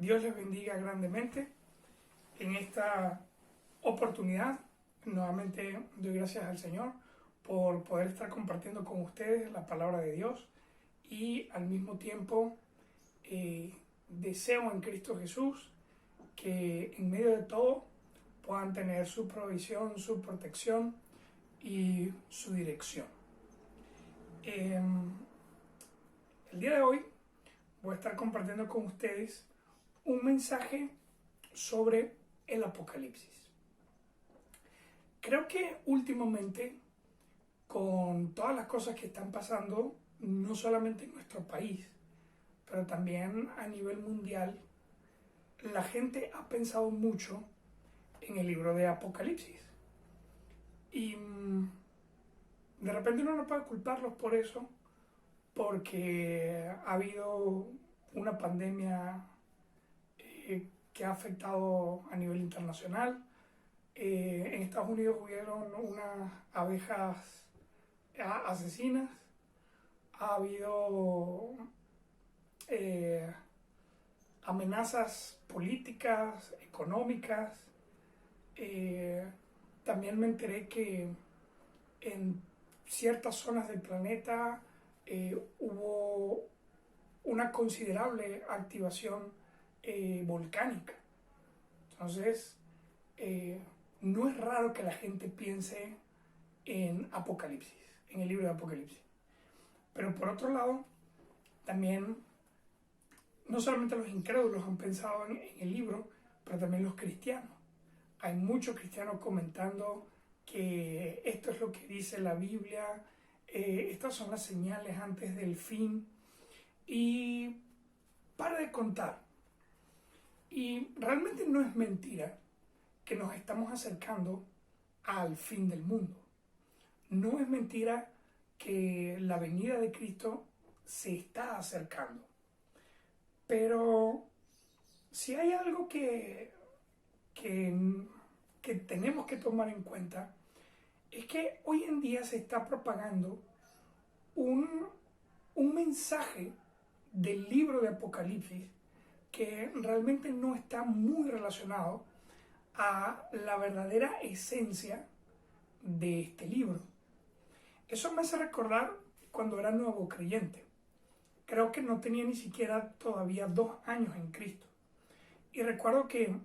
Dios les bendiga grandemente en esta oportunidad. Nuevamente doy gracias al Señor por poder estar compartiendo con ustedes la palabra de Dios y al mismo tiempo deseo en Cristo Jesús que en medio de todo puedan tener su provisión, su protección y su dirección. El día de hoy voy a estar compartiendo con ustedes un mensaje sobre el Apocalipsis. Creo que últimamente, con todas las cosas que están pasando, no solamente en nuestro país, pero también a nivel mundial, la gente ha pensado mucho en el libro de Apocalipsis. Y de repente uno no puede culparlos por eso, porque ha habido una pandemia que ha afectado a nivel internacional. En Estados Unidos hubieron unas abejas asesinas. Ha habido amenazas políticas, económicas. También me enteré que en ciertas zonas del planeta hubo una considerable activación volcánica. Entonces, no es raro que la gente piense en Apocalipsis, en el libro de Apocalipsis. Pero por otro lado, también, no solamente los incrédulos han pensado en el libro, pero también los cristianos. Hay muchos cristianos comentando que esto es lo que dice la Biblia, estas son las señales antes del fin. Y para de contar. Y realmente no es mentira que nos estamos acercando al fin del mundo. No es mentira que la venida de Cristo se está acercando. Pero si hay algo que tenemos que tomar en cuenta, es que hoy en día se está propagando un mensaje del libro de Apocalipsis que realmente no está muy relacionado a la verdadera esencia de este libro. Eso me hace recordar cuando era nuevo creyente. Creo que no tenía ni siquiera todavía 2 años en Cristo. Y recuerdo que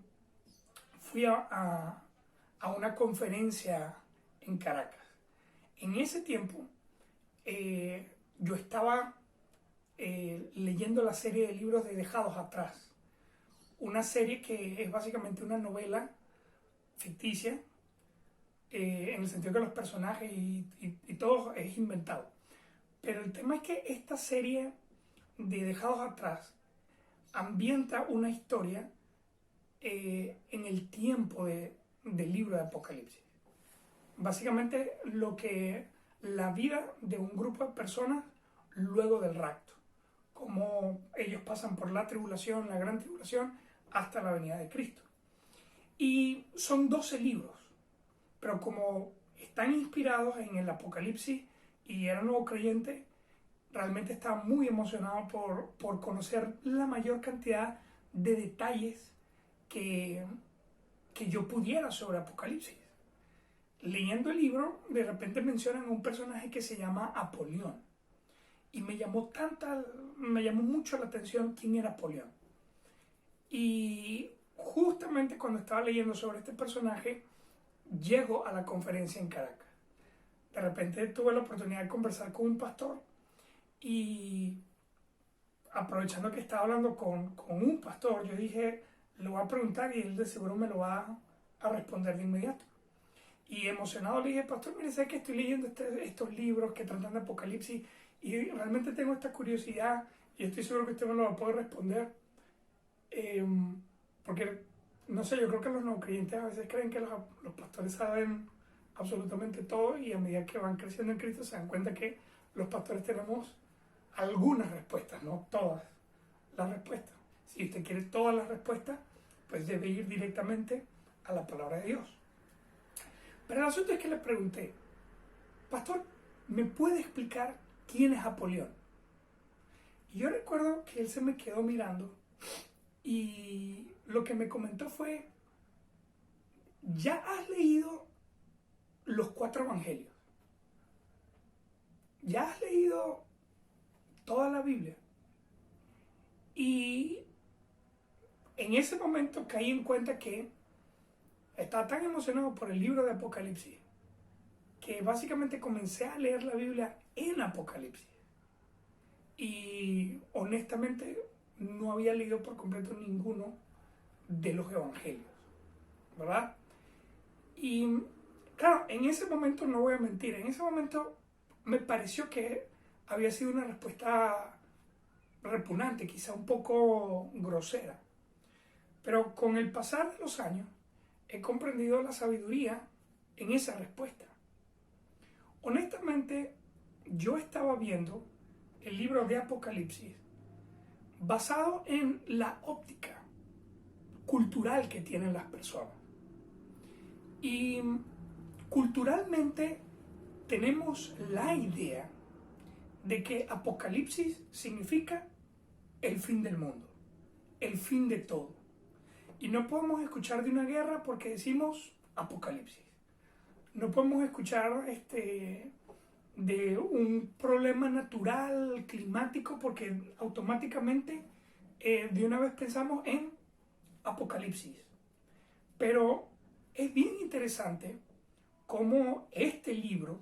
fui a una conferencia en Caracas. En ese tiempo yo estaba leyendo la serie de libros de Dejados Atrás. Una serie que es básicamente una novela ficticia, en el sentido que los personajes y todo es inventado. Pero el tema es que esta serie de Dejados Atrás ambienta una historia en el tiempo del libro de Apocalipsis. Básicamente la vida de un grupo de personas luego del rapto. Cómo ellos pasan por la tribulación, la gran tribulación, hasta la venida de Cristo. Y son 12 libros, pero como están inspirados en el Apocalipsis y era nuevo creyente, realmente estaba muy emocionado por conocer la mayor cantidad de detalles que yo pudiera sobre Apocalipsis. Leyendo el libro, de repente mencionan a un personaje que se llama Apolión. Y me llamó mucho la atención quién era Apolión. Y justamente cuando estaba leyendo sobre este personaje, llego a la conferencia en Caracas. De repente tuve la oportunidad de conversar con un pastor y aprovechando que estaba hablando con un pastor, yo dije, le voy a preguntar y él de seguro me lo va a responder de inmediato. Y emocionado le dije, pastor, mire, sé que estoy leyendo estos libros que tratan de Apocalipsis y realmente tengo esta curiosidad y estoy seguro que usted me lo va a poder responder. Porque, no sé, yo creo que los no creyentes a veces creen que los pastores saben absolutamente todo y a medida que van creciendo en Cristo se dan cuenta que los pastores tenemos algunas respuestas, no todas las respuestas. Si usted quiere todas las respuestas, pues debe ir directamente a la palabra de Dios. Pero el asunto es que le pregunté, pastor, ¿me puede explicar quién es Apolión? Y yo recuerdo que él se me quedó mirando y lo que me comentó fue, ¿ya has leído los 4 evangelios? ¿Ya has leído toda la Biblia? Y en ese momento caí en cuenta que estaba tan emocionado por el libro de Apocalipsis que básicamente comencé a leer la Biblia en Apocalipsis. Y honestamente no había leído por completo ninguno de los evangelios, ¿verdad? Y claro, en ese momento no voy a mentir, en ese momento me pareció que había sido una respuesta repugnante, quizá un poco grosera. Pero con el pasar de los años he comprendido la sabiduría en esa respuesta. Honestamente, yo estaba viendo el libro de Apocalipsis basado en la óptica cultural que tienen las personas. Y culturalmente tenemos la idea de que Apocalipsis significa el fin del mundo, el fin de todo. Y no podemos escuchar de una guerra porque decimos Apocalipsis. No podemos escuchar de un problema natural, climático, porque automáticamente de una vez pensamos en Apocalipsis. Pero es bien interesante cómo este libro,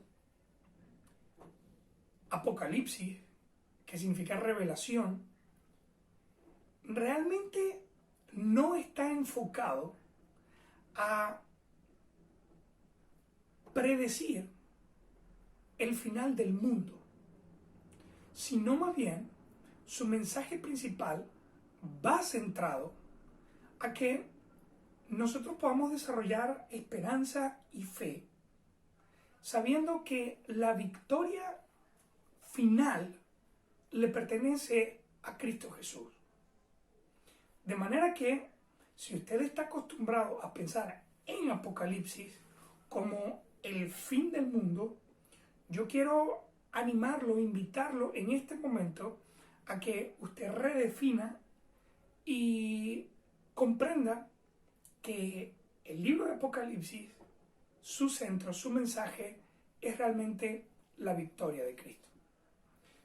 Apocalipsis, que significa revelación, realmente no está enfocado a predecir el final del mundo, sino más bien su mensaje principal va centrado a que nosotros podamos desarrollar esperanza y fe, sabiendo que la victoria final le pertenece a Cristo Jesús. De manera que, si usted está acostumbrado a pensar en Apocalipsis como el fin del mundo, yo quiero animarlo, invitarlo en este momento a que usted redefina y comprenda que el libro de Apocalipsis, su centro, su mensaje, es realmente la victoria de Cristo.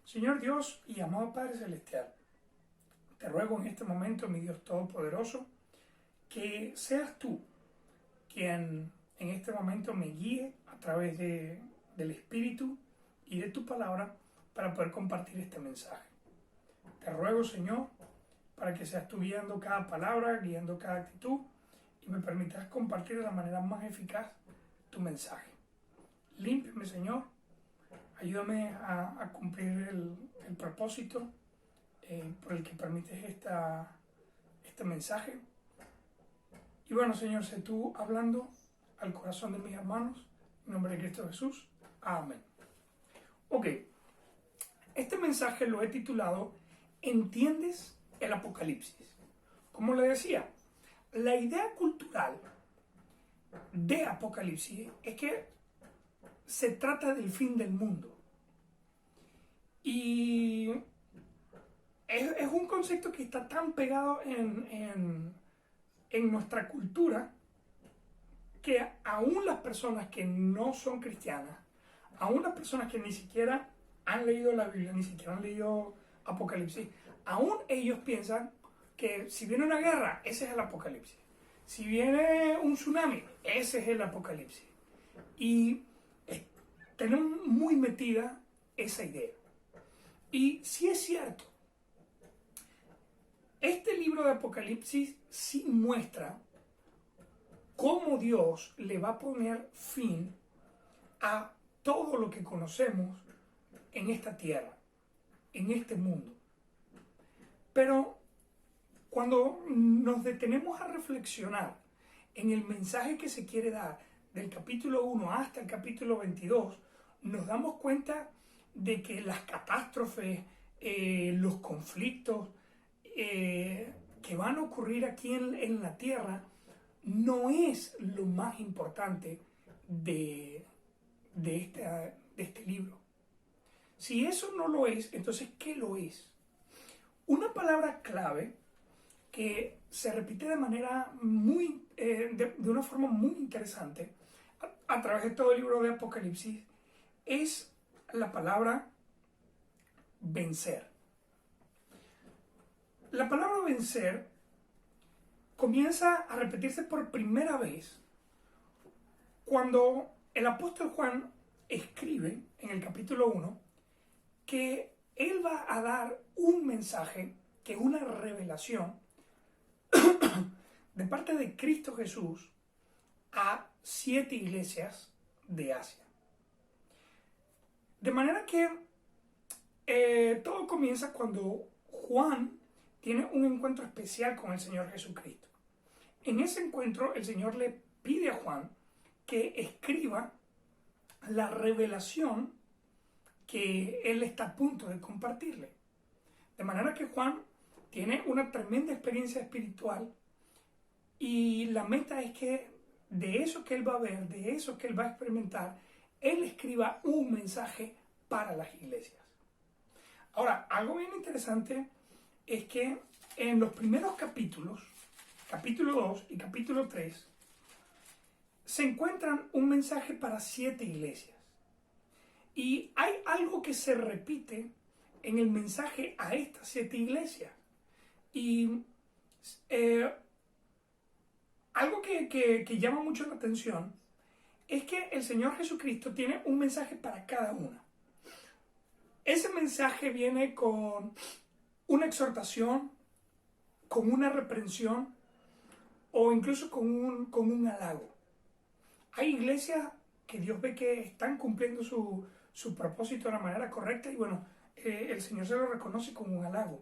Señor Dios y amado Padre Celestial, te ruego en este momento, mi Dios Todopoderoso, que seas tú quien en este momento me guíe a través del Espíritu y de tu palabra para poder compartir este mensaje. Te ruego, Señor, para que seas tú guiando cada palabra, guiando cada actitud y me permitas compartir de la manera más eficaz tu mensaje. Límpiame, Señor, ayúdame a cumplir el propósito por el que permites este mensaje. Y bueno, Señor, sé tú hablando al corazón de mis hermanos, en nombre de Cristo Jesús. Amén. Ok, este mensaje lo he titulado ¿Entiendes el Apocalipsis? Como le decía, la idea cultural de Apocalipsis es que se trata del fin del mundo. Y es un concepto que está tan pegado en nuestra cultura que aún las personas que no son cristianas, aún las personas que ni siquiera han leído la Biblia, ni siquiera han leído Apocalipsis, aún ellos piensan que si viene una guerra, ese es el Apocalipsis. Si viene un tsunami, ese es el Apocalipsis. Y tenemos muy metida esa idea. Y sí es cierto, este libro de Apocalipsis sí muestra cómo Dios le va a poner fin a todo lo que conocemos en esta tierra, en este mundo. Pero cuando nos detenemos a reflexionar en el mensaje que se quiere dar del capítulo 1 hasta el capítulo 22, nos damos cuenta de que las catástrofes, los conflictos que van a ocurrir aquí en la tierra no es lo más importante de este libro. Si eso no lo es, entonces, ¿qué lo es? Una palabra clave que se repite de manera muy, de una forma muy interesante a través de todo el libro de Apocalipsis, es la palabra vencer. La palabra vencer comienza a repetirse por primera vez cuando el apóstol Juan escribe en el capítulo 1 que él va a dar un mensaje, que es una revelación de parte de Cristo Jesús a 7 iglesias de Asia. De manera que todo comienza cuando Juan tiene un encuentro especial con el Señor Jesucristo. En ese encuentro el Señor le pide a Juan que escriba la revelación que él está a punto de compartirle. De manera que Juan tiene una tremenda experiencia espiritual y la meta es que de eso que él va a ver, de eso que él va a experimentar, él escriba un mensaje para las iglesias. Ahora, algo bien interesante es que en los primeros capítulos, capítulo 2 y capítulo 3, se encuentran un mensaje para 7 iglesias. Y hay algo que se repite en el mensaje a estas 7 iglesias. Y algo que llama mucho la atención es que el Señor Jesucristo tiene un mensaje para cada una. Ese mensaje viene con una exhortación, con una reprensión o incluso con un halago. Hay iglesias que Dios ve que están cumpliendo su propósito de la manera correcta y bueno, el Señor se lo reconoce como un halago.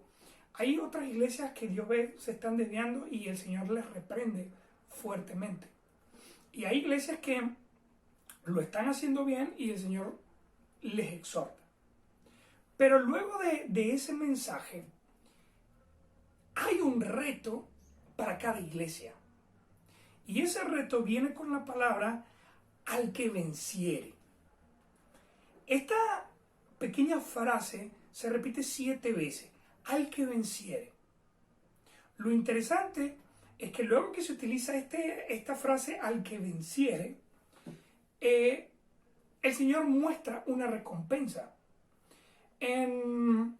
Hay otras iglesias que Dios ve se están desviando y el Señor les reprende fuertemente. Y hay iglesias que lo están haciendo bien y el Señor les exhorta. Pero luego de ese mensaje hay un reto para cada iglesia. Y ese reto viene con la palabra al que venciere. Esta pequeña frase se repite 7 veces. Al que venciere. Lo interesante es que luego que se utiliza esta frase al que venciere, el Señor muestra una recompensa. En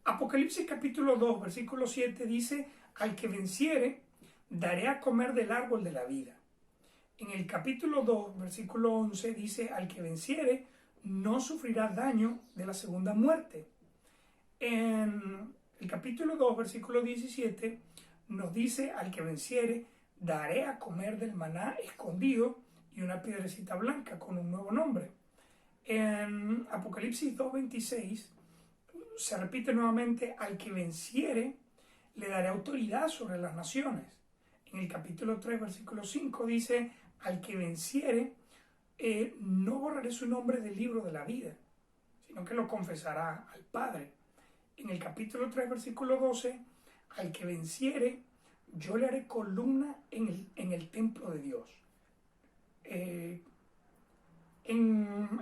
Apocalipsis capítulo 2, versículo 7 dice, al que venciere, daré a comer del árbol de la vida. En el capítulo 2, versículo 11 dice, al que venciere, no sufrirá daño de la segunda muerte. En el capítulo 2, versículo 17, nos dice, al que venciere, daré a comer del maná escondido y una piedrecita blanca con un nuevo nombre. En Apocalipsis 2:26 se repite nuevamente, al que venciere, le daré autoridad sobre las naciones. En el capítulo 3, versículo 5 dice, al que venciere, no borraré su nombre del libro de la vida, sino que lo confesará al Padre. En el capítulo 3, versículo 12, al que venciere, yo le haré columna en el templo de Dios. En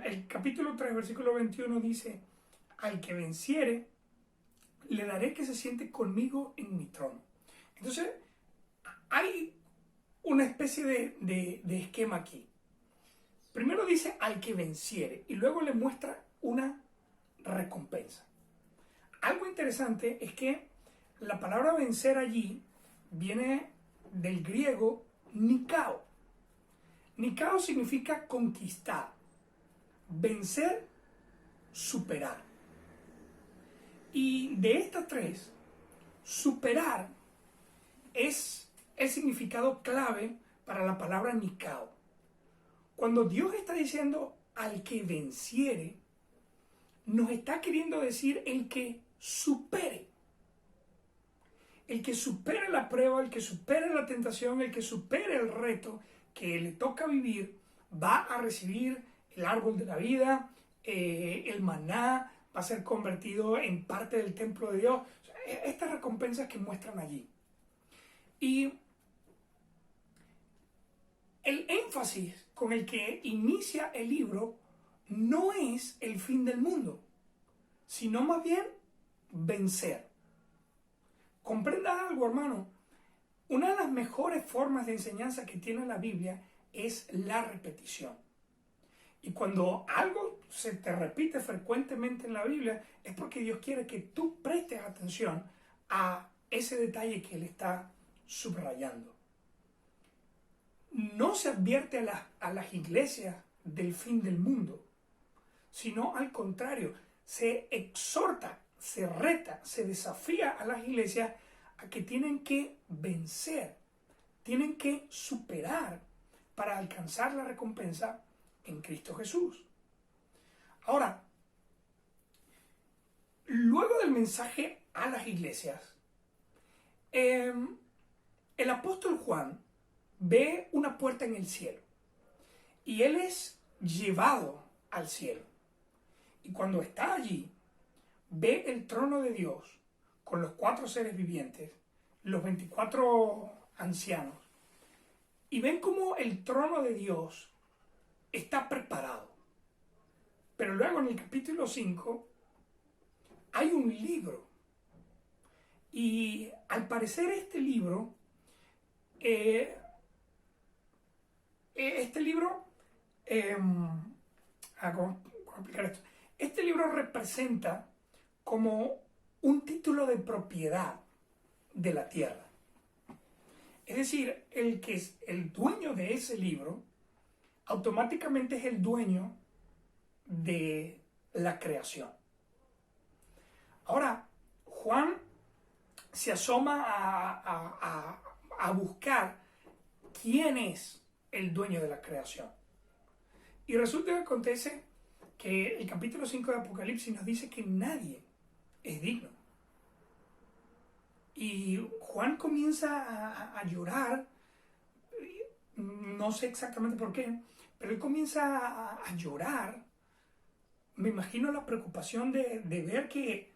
el capítulo 3, versículo 21 dice, al que venciere, le daré que se siente conmigo en mi trono. Entonces, hay una especie de esquema aquí. Primero dice al que venciere y luego le muestra una recompensa. Algo interesante es que la palabra vencer allí viene del griego nikao. Nikao significa conquistar, vencer, superar. Y de estas 3, superar es el significado clave para la palabra nikao. Cuando Dios está diciendo al que venciere, nos está queriendo decir el que supere. El que supere la prueba, el que supere la tentación, el que supere el reto que le toca vivir, va a recibir el árbol de la vida, el maná, va a ser convertido en parte del templo de Dios. O sea, estas recompensas que muestran allí. Y el énfasis con el que inicia el libro no es el fin del mundo, sino más bien vencer. comprenda algo, hermano. Una de las mejores formas de enseñanza que tiene la Biblia es la repetición. Y cuando algo se te repite frecuentemente en la Biblia, es porque Dios quiere que tú prestes atención a ese detalle que Él está subrayando. No se advierte a las iglesias del fin del mundo, sino al contrario, se exhorta, se reta, se desafía a las iglesias a que tienen que vencer, tienen que superar para alcanzar la recompensa en Cristo Jesús. Ahora, luego del mensaje a las iglesias, el apóstol Juan ve una puerta en el cielo y él es llevado al cielo. Y cuando está allí, ve el trono de Dios con los 4 seres vivientes, los 24 ancianos, y ven cómo el trono de Dios está preparado. Pero luego en el capítulo 5 hay un libro. Y al parecer este libro, ¿cómo explicar esto? Este libro representa como un título de propiedad de la tierra. Es decir, el que es el dueño de ese libro automáticamente es el dueño de la creación. Ahora, Juan se asoma a buscar quién es el dueño de la creación. Y resulta que acontece que el capítulo 5 de Apocalipsis nos dice que nadie es digno. Y Juan comienza a llorar, no sé exactamente por qué, pero él comienza a llorar. Me imagino la preocupación de ver que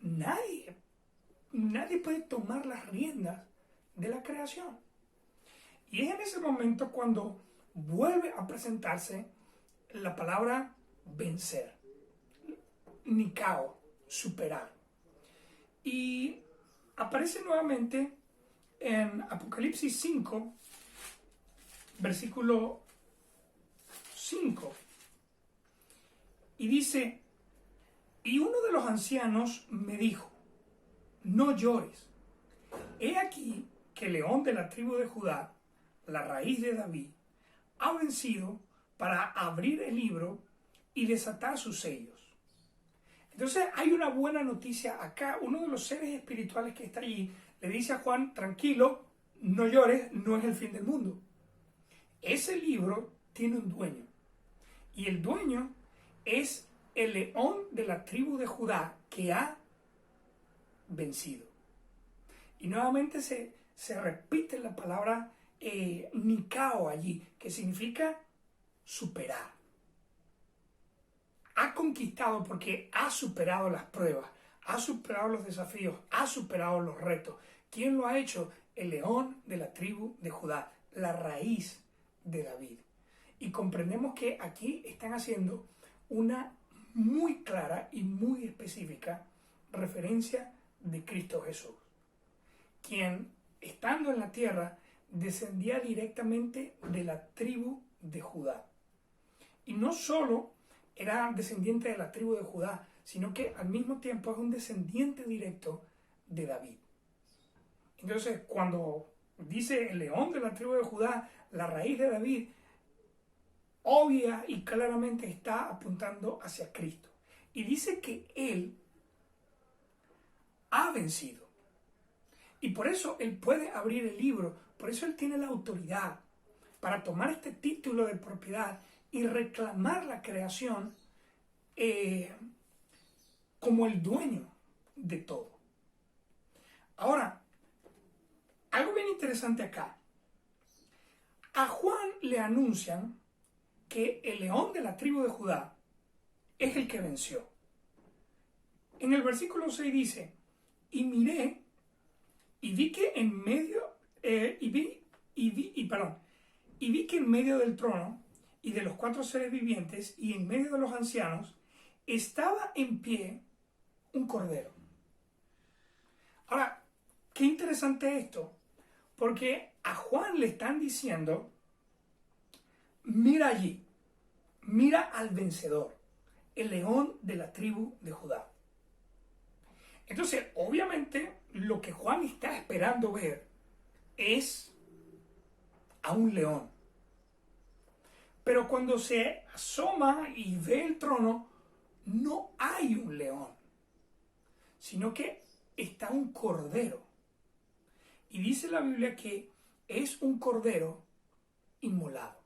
nadie puede tomar las riendas de la creación. Y es en ese momento cuando vuelve a presentarse la palabra vencer, nikao, superar. Y aparece nuevamente en Apocalipsis 5, versículo 5. Y dice, y uno de los ancianos me dijo, no llores. He aquí que el león de la tribu de Judá, la raíz de David, ha vencido para abrir el libro y desatar sus sellos. Entonces hay una buena noticia acá. Uno de los seres espirituales que está allí le dice a Juan, tranquilo, no llores, no es el fin del mundo. Ese libro tiene un dueño. Y el dueño es el león de la tribu de Judá que ha vencido. Y nuevamente se repite la palabra nikao allí, que significa superar. Ha conquistado porque ha superado las pruebas, ha superado los desafíos, ha superado los retos. ¿Quién lo ha hecho? El león de la tribu de Judá, la raíz de David. Y comprendemos que aquí están haciendo una muy clara y muy específica referencia de Cristo Jesús, quien, estando en la tierra, descendía directamente de la tribu de Judá. Y no solo era descendiente de la tribu de Judá, sino que al mismo tiempo es un descendiente directo de David. Entonces, cuando dice el león de la tribu de Judá, la raíz de David, obvia y claramente está apuntando hacia Cristo. Y dice que Él ha vencido. Y por eso Él puede abrir el libro, por eso Él tiene la autoridad para tomar este título de propiedad y reclamar la creación como el dueño de todo. Ahora, algo bien interesante acá. A Juan le anuncian que el león de la tribu de Judá es el que venció. En el versículo 6 dice, y miré y vi que en medio, y vi que en medio del trono y de los 4 seres vivientes y en medio de los ancianos estaba en pie un cordero. Ahora, qué interesante esto, porque a Juan le están diciendo, mira allí, mira al vencedor, el león de la tribu de Judá. Entonces, obviamente, lo que Juan está esperando ver es a un león. Pero cuando se asoma y ve el trono, no hay un león, sino que está un cordero. Y dice la Biblia que es un cordero inmolado.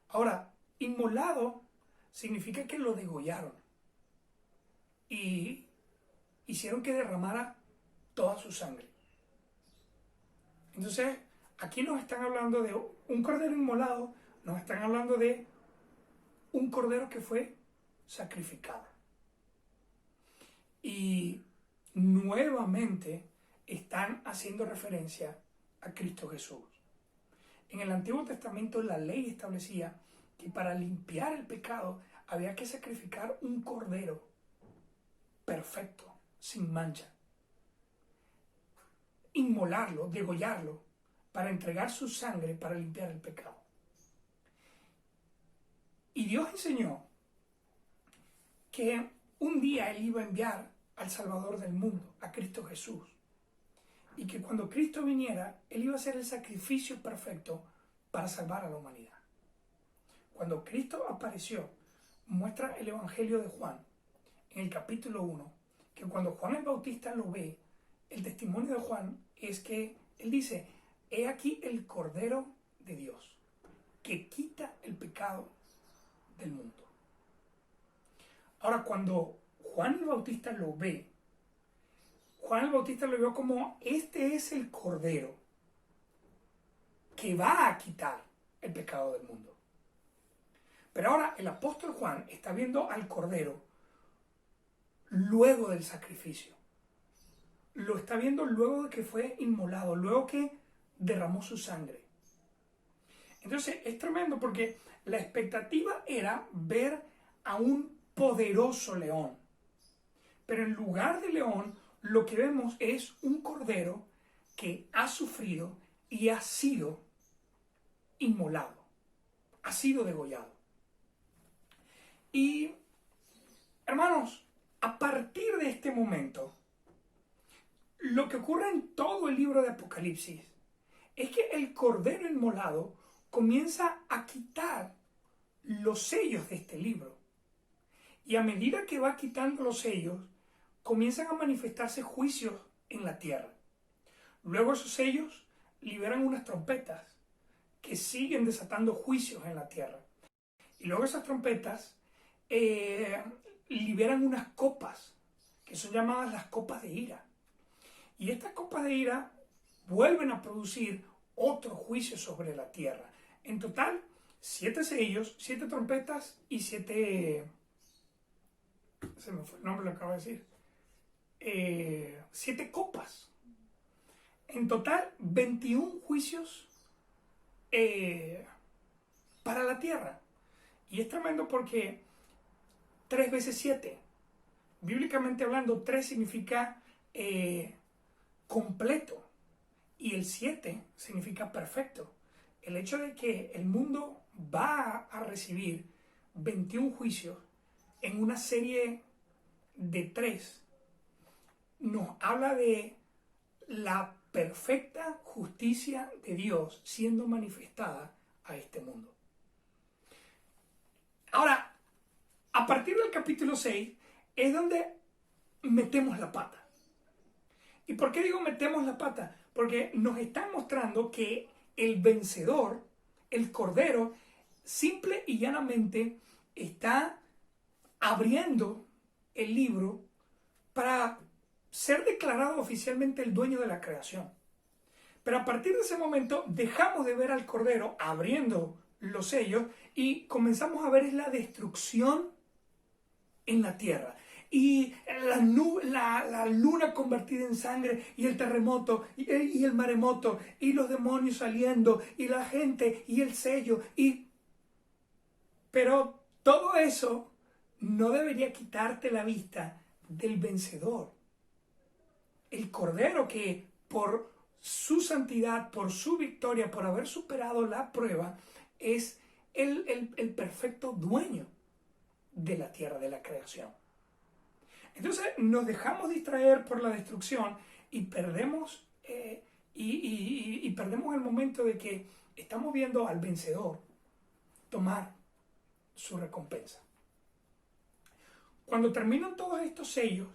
Ahora, inmolado significa que lo degollaron y hicieron que derramara toda su sangre. Entonces, aquí nos están hablando de un cordero inmolado, nos están hablando de un cordero que fue sacrificado. Y nuevamente están haciendo referencia a Cristo Jesús. En el Antiguo Testamento la ley establecía que para limpiar el pecado había que sacrificar un cordero perfecto, sin mancha. Inmolarlo, degollarlo, para entregar su sangre para limpiar el pecado. Y Dios enseñó que un día Él iba a enviar al Salvador del mundo, a Cristo Jesús. Y que cuando Cristo viniera, Él iba a hacer el sacrificio perfecto para salvar a la humanidad. Cuando Cristo apareció, muestra el Evangelio de Juan, en el capítulo 1, que cuando Juan el Bautista lo ve, el testimonio de Juan es que él dice, he aquí el Cordero de Dios, que quita el pecado del mundo. Ahora, cuando Juan el Bautista lo ve, Juan el Bautista lo vio como, este es el Cordero que va a quitar el pecado del mundo. Pero ahora el apóstol Juan está viendo al Cordero luego del sacrificio. Lo está viendo luego de que fue inmolado, luego que derramó su sangre. Entonces es tremendo porque la expectativa era ver a un poderoso león. Pero en lugar de león, lo que vemos es un cordero que ha sufrido y ha sido inmolado, ha sido degollado. Y, hermanos, a partir de este momento, lo que ocurre en todo el libro de Apocalipsis es que el cordero inmolado comienza a quitar los sellos de este libro. Y a medida que va quitando los sellos, comienzan a manifestarse juicios en la tierra. Luego esos sellos liberan unas trompetas que siguen desatando juicios en la tierra. Y luego esas trompetas liberan unas copas, que son llamadas las copas de ira. Y estas copas de ira vuelven a producir otro juicio sobre la tierra. En total, 7 sellos, 7 trompetas y 7... se me fue el nombre, lo acabo de decir. 7 copas. En total, 21 juicios para la tierra. Y es tremendo porque 3 veces 7, bíblicamente hablando, 3 significa completo y el 7 significa perfecto. El hecho de que el mundo va a recibir 21 juicios en una serie de 3 nos habla de la perfecta justicia de Dios siendo manifestada a este mundo. Ahora, a partir del capítulo 6 es donde metemos la pata. ¿Y por qué digo metemos la pata? Porque nos están mostrando que el vencedor, el Cordero, simple y llanamente está abriendo el libro para ser declarado oficialmente el dueño de la creación. Pero a partir de ese momento dejamos de ver al Cordero abriendo los sellos y comenzamos a ver la destrucción en la tierra. Y la luna convertida en sangre, y el terremoto, y el maremoto, y los demonios saliendo, y la gente, y el sello. Pero todo eso no debería quitarte la vista del vencedor, el Cordero que por su santidad, por su victoria, por haber superado la prueba, es el perfecto dueño de la tierra, de la creación. Entonces nos dejamos distraer por la destrucción y perdemos, perdemos el momento de que estamos viendo al vencedor tomar su recompensa. Cuando terminan todos estos sellos,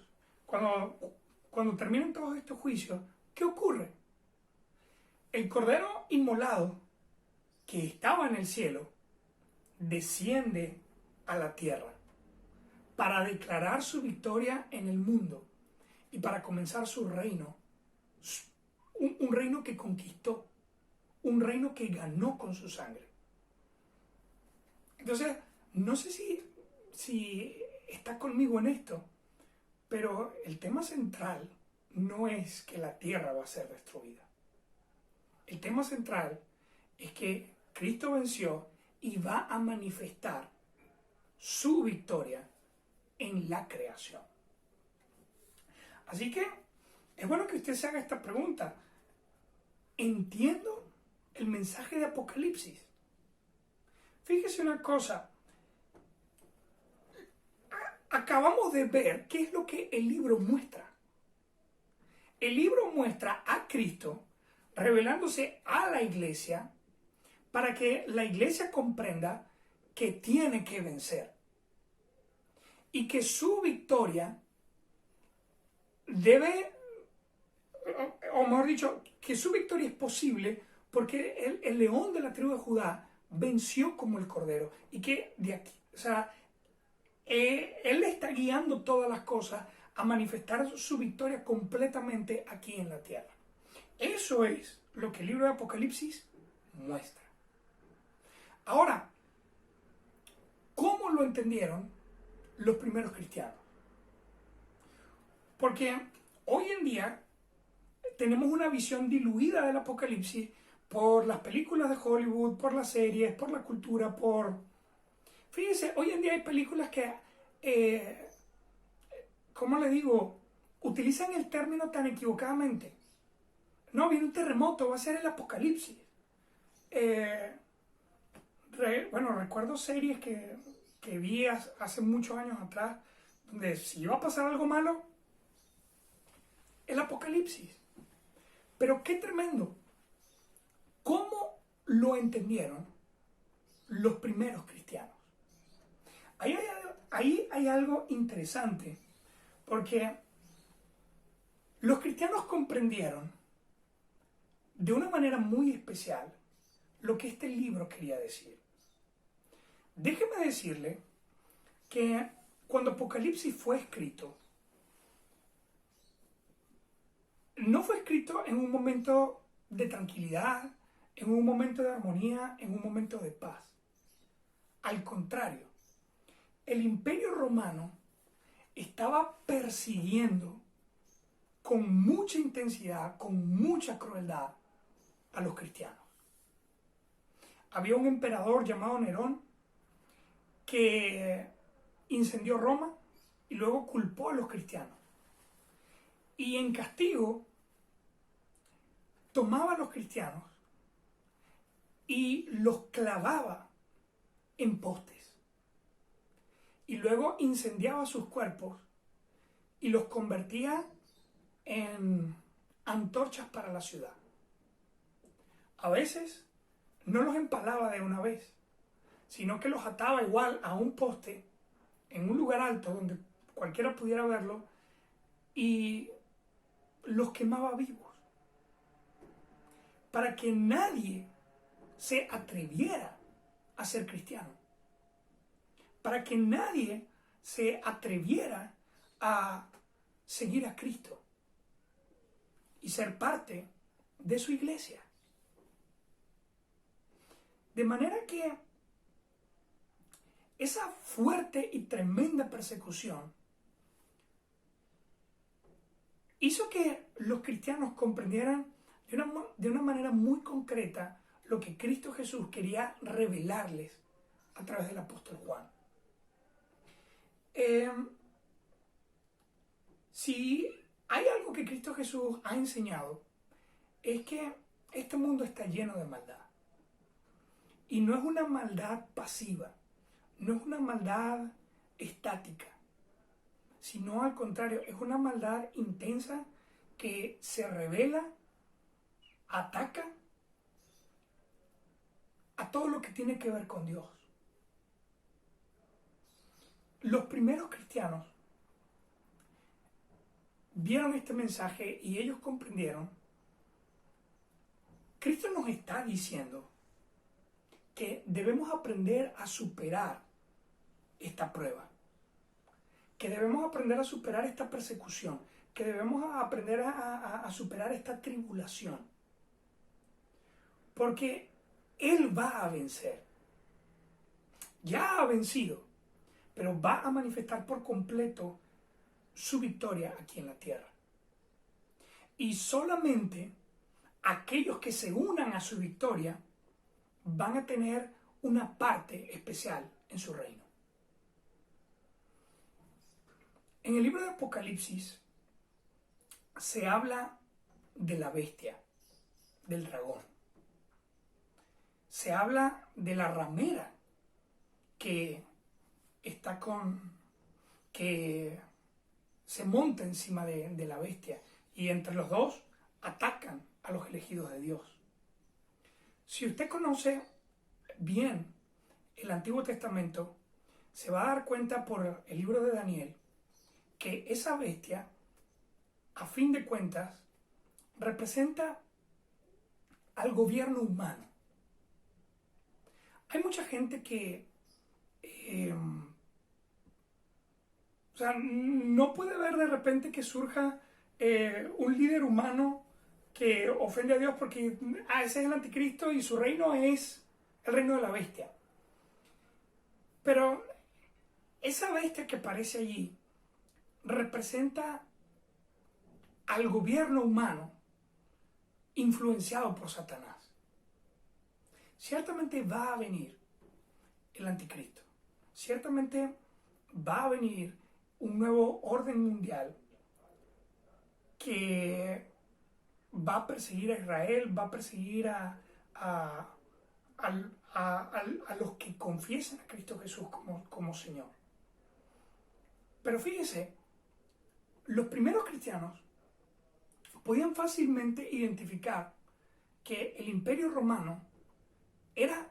cuando terminan todos estos juicios, ¿qué ocurre? El Cordero inmolado que estaba en el cielo desciende a la tierra para declarar su victoria en el mundo y para comenzar su reino, un reino que conquistó, un reino que ganó con su sangre. Entonces, no sé si está conmigo en esto, pero el tema central no es que la tierra va a ser destruida. El tema central es que Cristo venció y va a manifestar su victoria en la creación. Así que es bueno que usted se haga esta pregunta. ¿Entiendo el mensaje de Apocalipsis? Fíjese una cosa. Acabamos de ver qué es lo que el libro muestra. El libro muestra a Cristo revelándose a la iglesia para que la iglesia comprenda que tiene que vencer y que su victoria debe, o mejor dicho, que su victoria es posible porque el león de la tribu de Judá venció como el cordero y que de aquí, o sea, él está guiando todas las cosas a manifestar su victoria completamente aquí en la tierra. Eso es lo que el libro de Apocalipsis muestra. Ahora, ¿cómo lo entendieron los primeros cristianos? Porque hoy en día tenemos una visión diluida del Apocalipsis por las películas de Hollywood, por las series, por la cultura, Fíjense, hoy en día hay películas que, ¿cómo le digo? Utilizan el término tan equivocadamente. No, viene un terremoto, va a ser el apocalipsis. Recuerdo series que vi hace muchos años atrás, donde si iba a pasar algo malo, el apocalipsis. Pero qué tremendo. ¿Cómo lo entendieron los primeros cristianos? Ahí hay algo interesante, porque los cristianos comprendieron de una manera muy especial lo que este libro quería decir. Déjeme decirle que cuando Apocalipsis fue escrito, no fue escrito en un momento de tranquilidad, en un momento de armonía, en un momento de paz. Al contrario, el Imperio Romano estaba persiguiendo con mucha intensidad, con mucha crueldad a los cristianos. Había un emperador llamado Nerón que incendió Roma y luego culpó a los cristianos. Y en castigo tomaba a los cristianos y los clavaba en postes. Y luego incendiaba sus cuerpos y los convertía en antorchas para la ciudad. A veces no los empalaba de una vez, sino que los ataba igual a un poste en un lugar alto donde cualquiera pudiera verlo y los quemaba vivos para que nadie se atreviera a ser cristiano, para que nadie se atreviera a seguir a Cristo y ser parte de su iglesia. De manera que esa fuerte y tremenda persecución hizo que los cristianos comprendieran de una manera muy concreta lo que Cristo Jesús quería revelarles a través del apóstol Juan. Si hay algo que Cristo Cristo Jesús ha enseñado es que este mundo está lleno de maldad. Y no es una maldad pasiva, no es una maldad estática, sino al contrario, es una maldad intensa que se revela, ataca a todo lo que tiene que ver con Dios. Los primeros cristianos vieron este mensaje y ellos comprendieron. Cristo nos está diciendo que debemos aprender a superar esta prueba, que debemos aprender a superar esta persecución, que debemos aprender a superar esta tribulación, porque Él va a vencer. Ya ha vencido, pero va a manifestar por completo su victoria aquí en la tierra. Y solamente aquellos que se unan a su victoria van a tener una parte especial en su reino. En el libro de Apocalipsis se habla de la bestia, del dragón. Se habla de la ramera que se monta encima de la bestia, y entre los dos atacan a los elegidos de Dios. Si usted conoce bien el Antiguo Testamento, se va a dar cuenta por el libro de Daniel que esa bestia, a fin de cuentas, representa al gobierno humano. Hay mucha gente que no puede ver de repente que surja un líder humano que ofende a Dios porque ese es el anticristo y su reino es el reino de la bestia. Pero esa bestia que aparece allí representa al gobierno humano influenciado por Satanás. Ciertamente va a venir el anticristo. Ciertamente va a venir un nuevo orden mundial que va a perseguir a Israel, va a perseguir a los que confiesan a Cristo Jesús como Señor. Pero fíjese, los primeros cristianos podían fácilmente identificar que el Imperio Romano era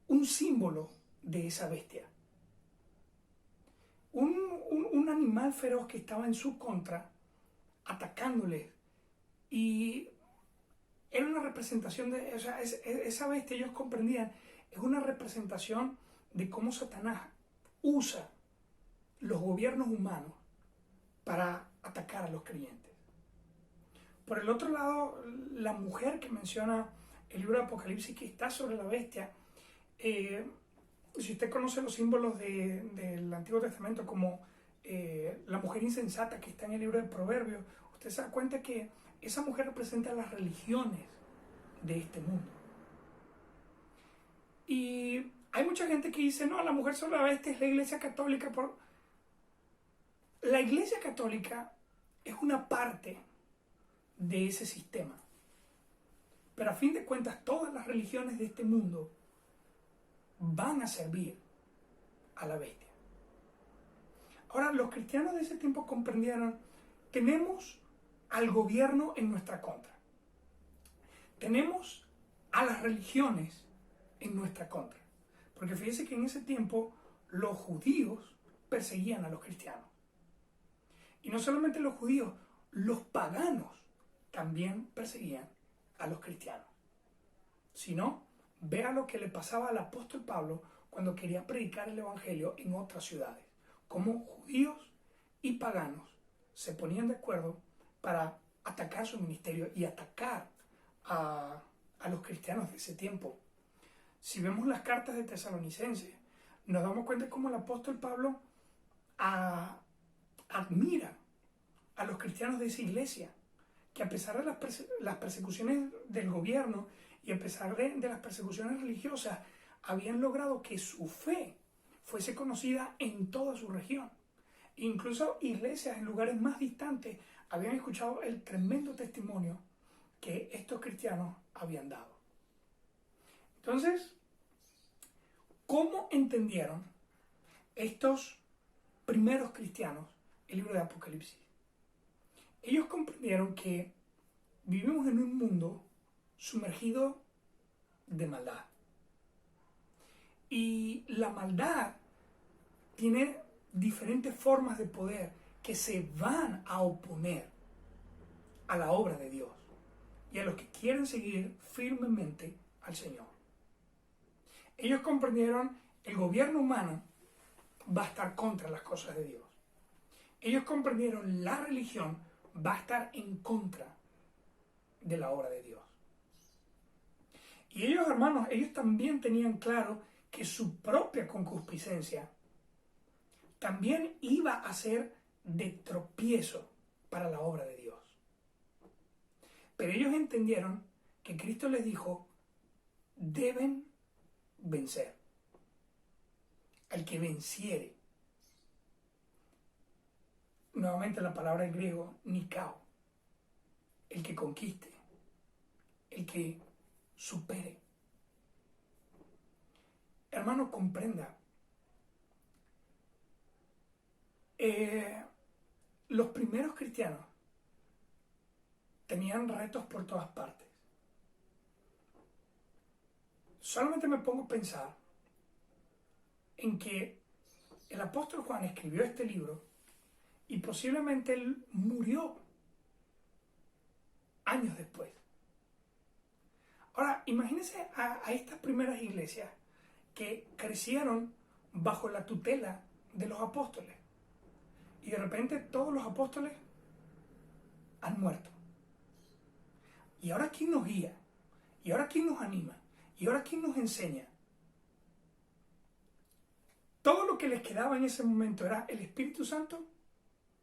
un símbolo de esa bestia. Un animal feroz que estaba en su contra, atacándoles. Y era una representación esa bestia, ellos comprendían, es una representación de cómo Satanás usa los gobiernos humanos para atacar a los creyentes. Por el otro lado, la mujer que menciona el libro de Apocalipsis, que está sobre la bestia, si usted conoce los símbolos del Antiguo Testamento, como la mujer insensata que está en el libro de Proverbios, usted se da cuenta que esa mujer representa las religiones de este mundo. Y hay mucha gente que dice, no, la mujer sobre la bestia es la Iglesia Católica. La Iglesia Católica es una parte de ese sistema. Pero a fin de cuentas, todas las religiones de este mundo van a servir a la bestia. Ahora, los cristianos de ese tiempo comprendieron, tenemos al gobierno en nuestra contra. Tenemos a las religiones en nuestra contra. Porque fíjese que en ese tiempo los judíos perseguían a los cristianos. Y no solamente los judíos, los paganos también perseguían a los cristianos. Si no, vea lo que le pasaba al apóstol Pablo cuando quería predicar el evangelio en otras ciudades. Cómo judíos y paganos se ponían de acuerdo para atacar su ministerio y atacar a los cristianos de ese tiempo. Si vemos las cartas de Tesalonicenses, nos damos cuenta de cómo el apóstol Pablo admira a los cristianos de esa iglesia, que a pesar de las persecuciones del gobierno y a pesar de las persecuciones religiosas, habían logrado que su fe fuese conocida en toda su región. Incluso iglesias en lugares más distantes habían escuchado el tremendo testimonio que estos cristianos habían dado. Entonces, ¿cómo entendieron estos primeros cristianos el libro de Apocalipsis? Ellos comprendieron que vivimos en un mundo sumergido de maldad. Y la maldad tiene diferentes formas de poder que se van a oponer a la obra de Dios y a los que quieren seguir firmemente al Señor. Ellos comprendieron el gobierno humano va a estar contra las cosas de Dios. Ellos comprendieron la religión va a estar en contra de la obra de Dios. Y ellos, hermanos, ellos también tenían claro que su propia concupiscencia también iba a ser de tropiezo para la obra de Dios. Pero ellos entendieron que Cristo les dijo, deben vencer. Al que venciere. Nuevamente la palabra en griego, nikao. El que conquiste. El que supere. Hermano, comprenda. Los primeros cristianos tenían retos por todas partes. Solamente me pongo a pensar en que el apóstol Juan escribió este libro y posiblemente él murió años después. Ahora, imagínense a estas primeras iglesias que crecieron bajo la tutela de los apóstoles y de repente todos los apóstoles han muerto. ¿Y ahora quién nos guía? ¿Y ahora quién nos anima? ¿Y ahora quién nos enseña? Todo lo que les quedaba en ese momento era el Espíritu Santo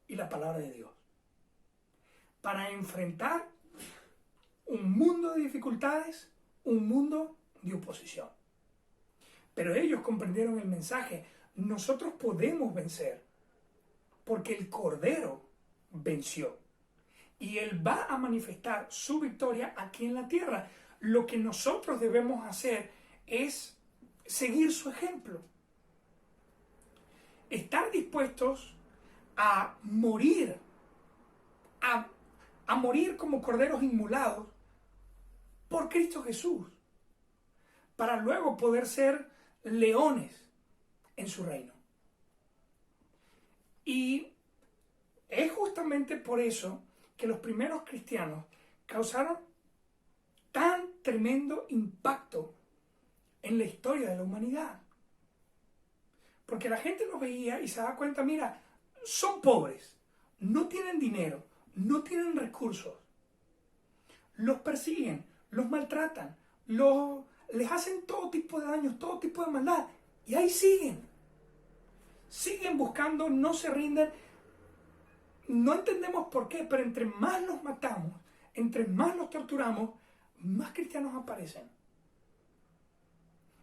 y la palabra de Dios. Para enfrentar un mundo de dificultades, un mundo de oposición. Pero ellos comprendieron el mensaje. Nosotros podemos vencer porque el Cordero venció. Y Él va a manifestar su victoria aquí en la tierra. Lo que nosotros debemos hacer es seguir su ejemplo. Estar dispuestos a morir, a morir como corderos inmolados por Cristo Jesús, para luego poder ser leones en su reino. Y es justamente por eso que los primeros cristianos causaron tan tremendo impacto en la historia de la humanidad. Porque la gente los veía y se daba cuenta, mira, son pobres, no tienen dinero, no tienen recursos. Los persiguen, los maltratan, les hacen todo tipo de daños, todo tipo de maldad. Y ahí siguen. Siguen buscando, no se rinden. No entendemos por qué, pero entre más los matamos, entre más los torturamos, más cristianos aparecen.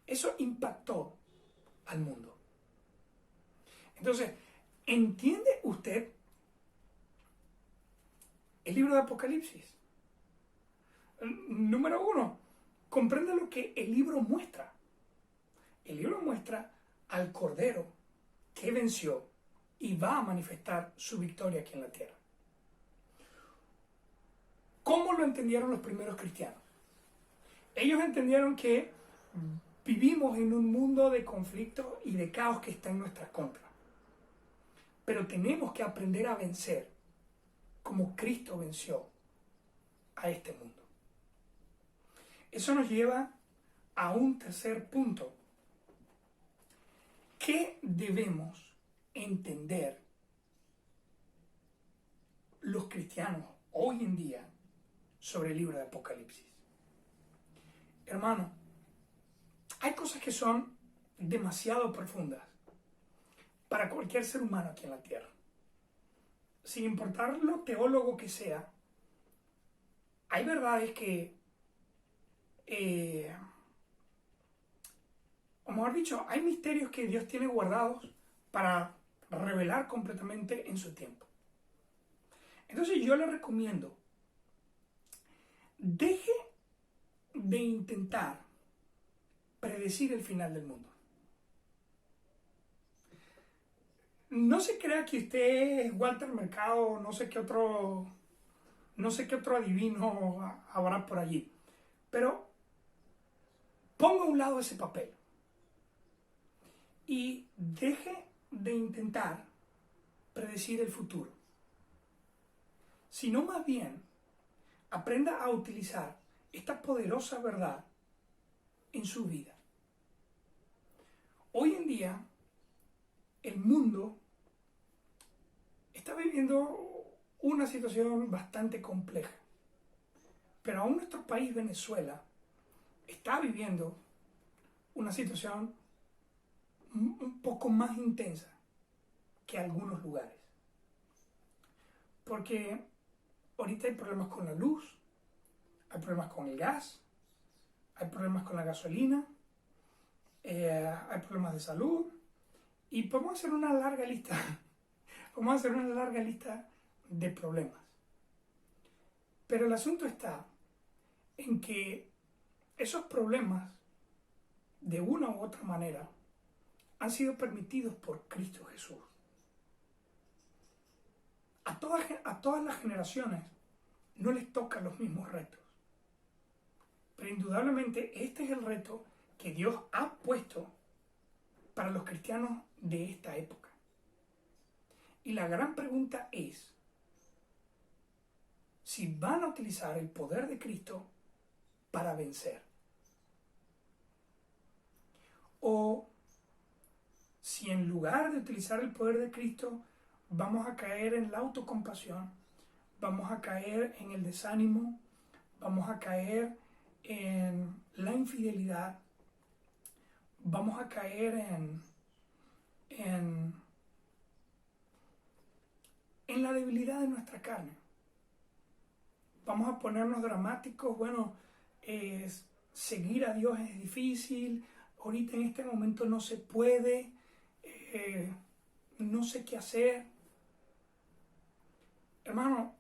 Eso impactó al mundo. Entonces, ¿entiende usted el libro de Apocalipsis? Número 1, comprende lo que el libro muestra. El libro muestra al Cordero que venció y va a manifestar su victoria aquí en la tierra. ¿Cómo lo entendieron los primeros cristianos? Ellos entendieron que vivimos en un mundo de conflicto y de caos que está en nuestra contra. Pero tenemos que aprender a vencer como Cristo venció a este mundo. Eso nos lleva a un tercer punto. ¿Qué debemos entender los cristianos hoy en día sobre el libro de Apocalipsis? Hermano, hay cosas que son demasiado profundas para cualquier ser humano aquí en la tierra. Sin importar lo teólogo que sea, hay verdades que, o mejor dicho, hay misterios que Dios tiene guardados para revelar completamente en su tiempo. Entonces yo le recomiendo, deje de intentar predecir el final del mundo. No se crea que usted es Walter Mercado, no sé qué otro adivino habrá por allí. Pero ponga a un lado ese papel y deje de intentar predecir el futuro. Sino más bien, aprenda a utilizar esta poderosa verdad en su vida. Hoy en día, el mundo está viviendo una situación bastante compleja. Pero aún nuestro país, Venezuela, está viviendo una situación un poco más intensa que algunos lugares. Porque ahorita hay problemas con la luz, hay problemas con el gas, hay problemas con la gasolina, hay problemas de salud, y podemos hacer una larga lista, de problemas. Pero el asunto está en que esos problemas, de una u otra manera, han sido permitidos por Cristo Jesús. A todas las generaciones no les tocan los mismos retos. Pero indudablemente este es el reto que Dios ha puesto para los cristianos de esta época. Y la gran pregunta es si van a utilizar el poder de Cristo para vencer. O si en lugar de utilizar el poder de Cristo vamos a caer en la autocompasión, vamos a caer en el desánimo, vamos a caer en la infidelidad, vamos a caer en la debilidad de nuestra carne. Vamos a ponernos dramáticos, seguir a Dios es difícil, ahorita en este momento no se puede, no sé qué hacer. Hermano,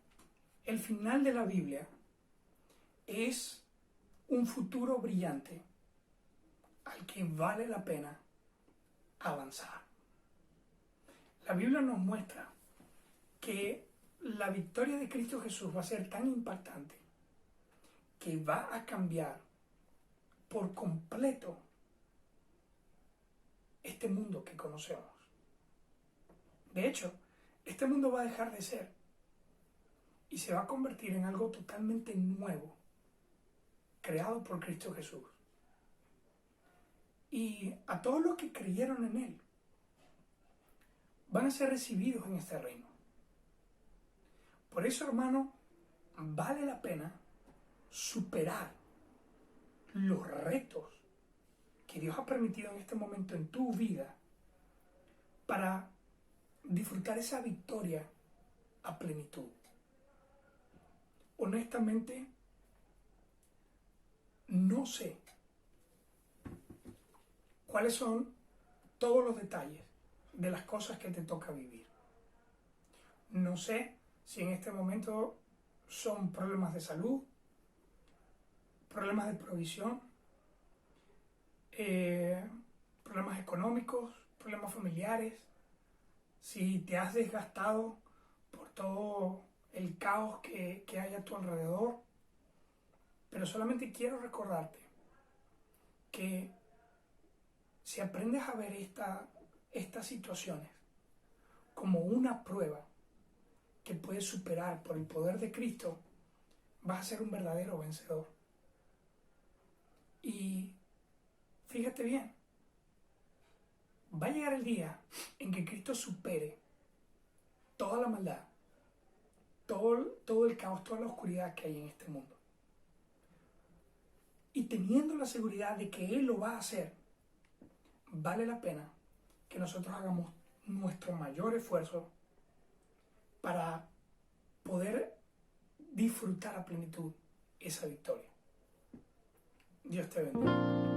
el final de la Biblia es un futuro brillante al que vale la pena avanzar. La Biblia nos muestra que la victoria de Cristo Jesús va a ser tan impactante que va a cambiar por completo este mundo que conocemos. De hecho, este mundo va a dejar de ser y se va a convertir en algo totalmente nuevo, creado por Cristo Jesús. Y a todos los que creyeron en Él, van a ser recibidos en este reino. Por eso, hermano, vale la pena superar los retos que Dios ha permitido en este momento en tu vida para disfrutar esa victoria a plenitud. Honestamente, no sé cuáles son todos los detalles de las cosas que te toca vivir. No sé si en este momento son problemas de salud, problemas de provisión, problemas económicos, problemas familiares, si te has desgastado por todo el caos que hay a tu alrededor. Pero solamente quiero recordarte que si aprendes a ver estas situaciones como una prueba que puedes superar por el poder de Cristo, vas a ser un verdadero vencedor. Y fíjate bien, va a llegar el día en que Cristo supere toda la maldad, todo el caos, toda la oscuridad que hay en este mundo. Y teniendo la seguridad de que Él lo va a hacer, vale la pena que nosotros hagamos nuestro mayor esfuerzo para poder disfrutar a plenitud esa victoria. Dios te bendiga.